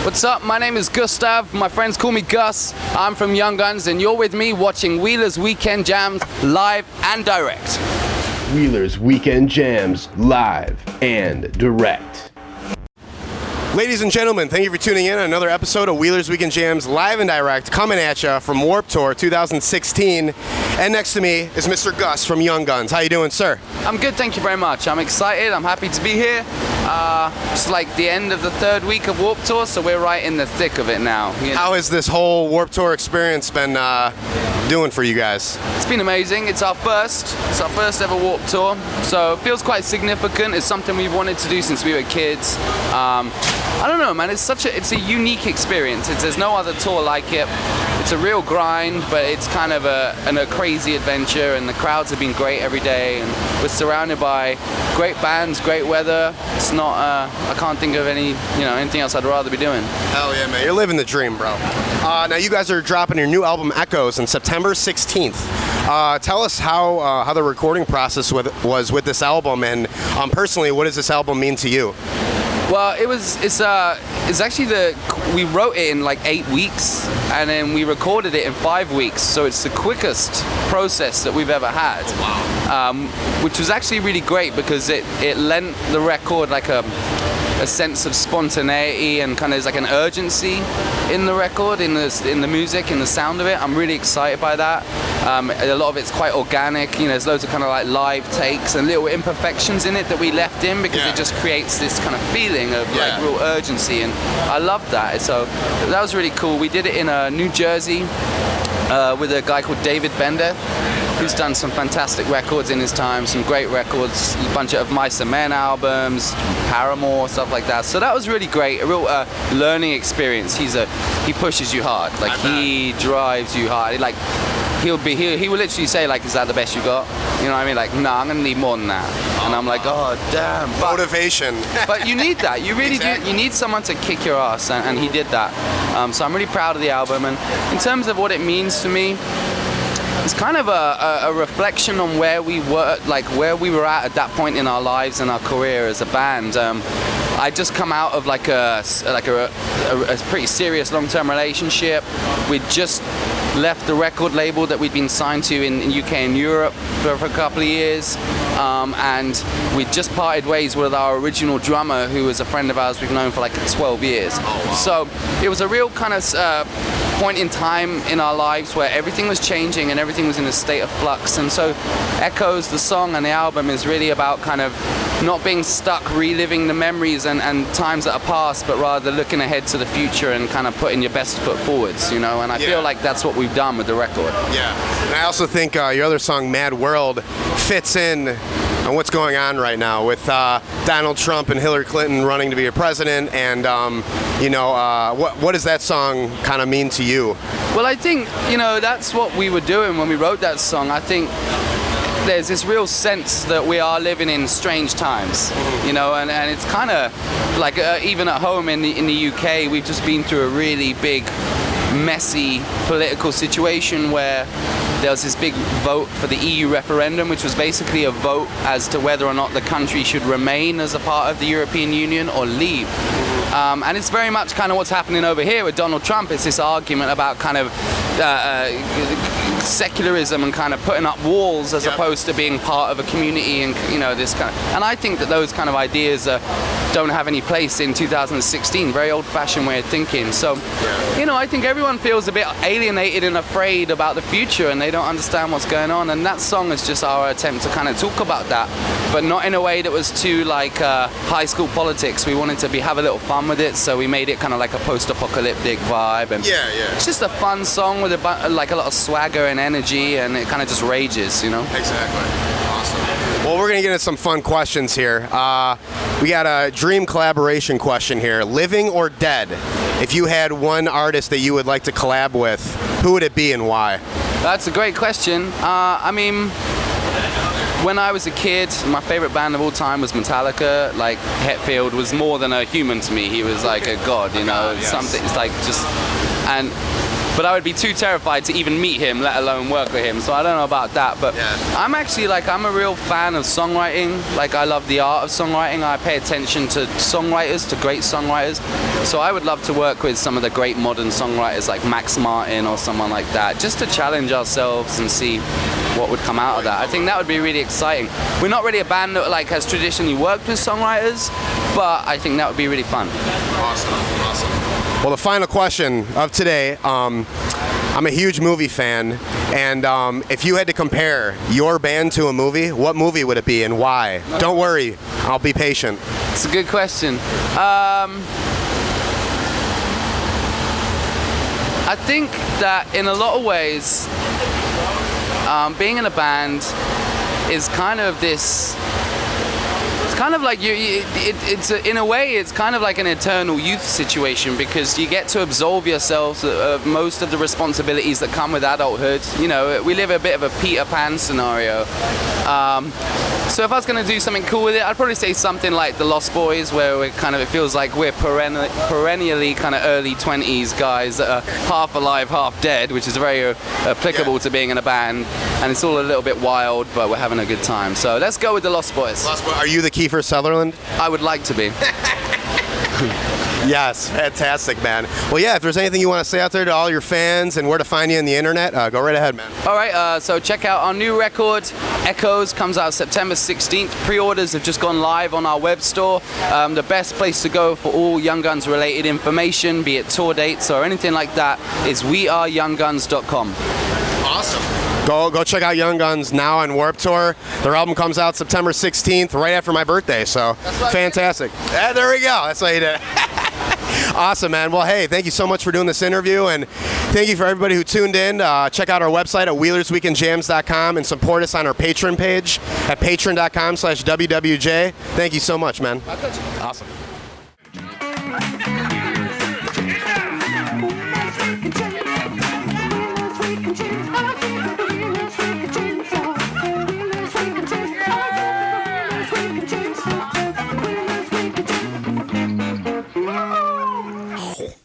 What's up? My name is Gustav. My friends call me Gus. I'm from Young Guns, and you're with me watching Wheeler's Weekend Jams live and direct. Wheeler's Weekend Jams live and direct. Ladies and gentlemen, thank you for tuning in on another episode of Wheeler's Weekend Jams live and direct, coming at you from Warped Tour 2016. And next to me is Mr. Gus from Young Guns. How you doing, sir? I'm good, thank you very much. I'm excited. I'm happy to be here. It's like the end of the third week of Warped Tour, so we're right in the thick of it now. You know? How has this whole Warped Tour experience been doing for you guys? It's been amazing. It's our first ever Warped Tour, so it feels quite significant. It's something we've wanted to do since we were kids. I don't know, man. It's a unique experience. There's no other tour like it. It's a real grind, but it's kind of a crazy adventure, and the crowds have been great every day, and we're surrounded by great bands, great weather. It's not, I can't think of anything else I'd rather be doing. Hell yeah, man. You're living the dream, bro. Now you guys are dropping your new album, Echoes, on September 16th. Tell us how the recording process was with this album, and personally, what does this album mean to you? Well, it's actually we wrote it in like 8 weeks, and then we recorded it in 5 weeks. So it's the quickest process that we've ever had. Oh, wow. Which was actually really great because it lent the record like a sense of spontaneity, and kind of like an urgency in the record, in the music, in the sound of it. I'm really excited by that. A lot of it's quite organic. There's loads of kind of like live takes and little imperfections in it that we left in because it just creates this kind of feeling of like real urgency, and I loved that. So that was really cool. We did it in New Jersey with a guy called David Bender, who's done some fantastic records in his time, some great records, a bunch of Mice and Men albums, Paramore, stuff like that. So that was really great, a real learning experience. He pushes you hard, like he drives you hard. Like he will literally say like, "Is that the best you got?" You know what I mean? Like, "Nah, I'm gonna need more than that." And I'm like, "Oh damn!" Motivation. But you need that. You really do. You need someone to kick your ass, and he did that. So I'm really proud of the album. And in terms of what it means to me, it's kind of a reflection on where we were at that point in our lives and our career as a band. I just come out of like a pretty serious long-term relationship. We'd just left the record label that we'd been signed to in UK and Europe for a couple of years, and we'd just parted ways with our original drummer, who was a friend of ours we've known for like 12 years. So it was a real kind of point in time in our lives where everything was changing and everything was in a state of flux. And so Echoes, the song and the album, is really about kind of not being stuck reliving the memories and times that are past, but rather looking ahead to the future and kind of putting your best foot forwards, and I feel like that's what we've done with the record. Yeah, and I also think your other song, Mad World, fits in on what's going on right now with Donald Trump and Hillary Clinton running to be a president, and what does that song kind of mean to you? Well, I think that's what we were doing when we wrote that song. I think there's this real sense that we are living in strange times, and it's kind of like even at home in the UK, we've just been through a really big, messy political situation where there was this big vote for the EU referendum, which was basically a vote as to whether or not the country should remain as a part of the European Union or leave. And it's very much kind of what's happening over here with Donald Trump. It's this argument about kind of secularism and kind of putting up walls as opposed to being part of a community, and this kind of. And I think that those kind of ideas don't have any place in 2016. Very old-fashioned way of thinking. So, I think everyone feels a bit alienated and afraid about the future, and they don't understand what's going on. And that song is just our attempt to kind of talk about that, but not in a way that was too like high school politics. We wanted to have a little fun with it, so we made it kind of like a post-apocalyptic vibe. And it's just a fun song with a lot of swagger and energy, and it kind of just rages, Exactly. Awesome. Well, we're going to get into some fun questions here. We got a dream collaboration question here. Living or dead? If you had one artist that you would like to collab with, who would it be and why? That's a great question. I mean, when I was a kid, my favorite band of all time was Metallica. Like, Hetfield was more than a human to me. He was like a god, Something. It's like just, and but I would be too terrified to even meet him, let alone work with him. So I don't know about that, but I'm actually like, I'm a real fan of songwriting. Like, I love the art of songwriting. I pay attention to songwriters, to great songwriters. So I would love to work with some of the great modern songwriters like Max Martin or someone like that, just to challenge ourselves and see what would come out of that. I think that would be really exciting. We're not really a band that like has traditionally worked with songwriters, but I think that would be really fun. Awesome, awesome. Well, the final question of today, I'm a huge movie fan, and if you had to compare your band to a movie, what movie would it be and why? Don't worry, I'll be patient. It's a good question. I think that in a lot of ways, being in a band is kind of this. It's kind of like in a way, it's kind of like an eternal youth situation, because you get to absolve yourselves of most of the responsibilities that come with adulthood. You know, we live a bit of a Peter Pan scenario. So if I was going to do something cool with it, I'd probably say something like The Lost Boys, where we're kind of, it feels like we're perennially kind of early 20s guys that are half alive, half dead, which is very applicable to being in a band. And it's all a little bit wild, but we're having a good time. So let's go with The Lost Boys. Are you the Kiefer Sutherland? I would like to be. Yes, fantastic, man. Well, yeah, if there's anything you want to say out there to all your fans and where to find you on the internet, go right ahead, man. All right, so check out our new record, Echoes, comes out September 16th. Pre-orders have just gone live on our web store. The best place to go for all Young Guns related information, be it tour dates or anything like that, is weareyoungguns.com. Awesome. Go check out Young Guns now on Warped Tour. Their album comes out September 16th, right after my birthday, so fantastic. Yeah, there we go. That's how you did it. Awesome, man. Well, hey, thank you so much for doing this interview, and thank you for everybody who tuned in. Check out our website at wheelersweekendjams.com and support us on our Patreon page at patreon.com/WWJ. Thank you so much, man. My pleasure. Awesome.